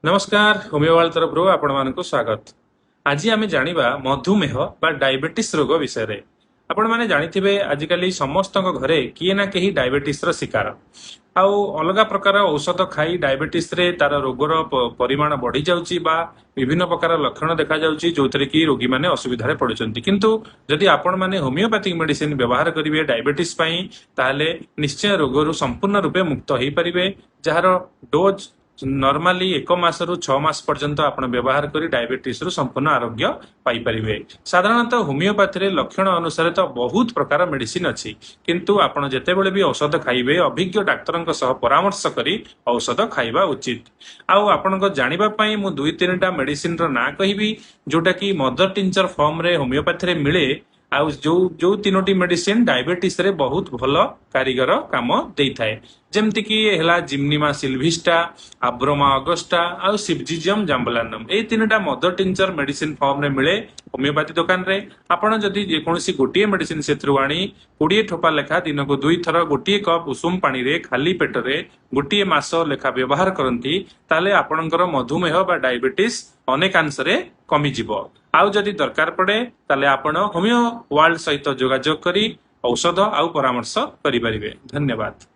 नमस्कार होमियोवाल तरफ आपण मानक स्वागत। आज आम जाना मधुमेह बा डायबिटीज रोग विषय रे। आपण माने जानिथिबे आजिकली समस्त घरे किए ना कहीं डायबिटीज रो शिकार आउ अलग प्रकार औषध खाई डायबिटीज रे तार रोगर परिमाण बढ़ी जाउची बा विभिन्न प्रकार लक्षण देखा जाउची जोथरे कि रोगी माने असुविधा रे पड़ुचंती। किंतु जदि आपण माने होमियोपैथिक मेडिसिन व्यवहार करिवे डायबिटीज पई ताहले निश्चय रोगरु संपूर्ण रूपे मुक्त होई परिबे, जहार डोज नॉर्मली 1 मास रु 6 मास पर्यंत आपण व्यवहार करी डायबिटीज रु संपूर्ण आरोग्य पाई परिबे। साधारणतः होमियोपैथी रे लक्षण अनुसार तो बहुत प्रकार मेडिसिन अछि, किंतु आपण जेतेबेले भी औषध खाइबे अभिज्ञ डाक्तरक सह परामर्श करी औषध खाइबा उचित। आउ आपनको जानिबा पई मु 2-3टा मेडिसिन रो ना कहिबी जोटा कि मदर टिंचर फॉर्म रे होमियोपैथी रे मिले। आउ जो 3टी मेडिसिन डायबिटीज रे बहुत भल कारीगर काम देई थाए, जेमति कि हेला जिम्निमा सिल्विस्टा, आब्रोमा अगस्टा आउ सिब्जिजियम जाम्बलानम। ए 3टा मदर टिंचर मेडिसिन फॉर्म रे मिले होमियोपैथी दुकान रे। आपण जदि जेकोसी गोटिए मेडिसिन सेथरु आनी 20 ठोपा लेखा दिन को 2 थर गोटिए कप उषुम पानी रे खाली पेट रे गोटिए मास लेखा व्यवहार करंती, ताले आपणकर मधुमेह बा डायबिटीज अनेकांश रे कमी जिवो। आउ जदि दरकार पड़े ताले आपण होमियो वर्ल्ड सहित जोगाजोग करी औषध आउ परामर्श करि परिबे। धन्यवाद।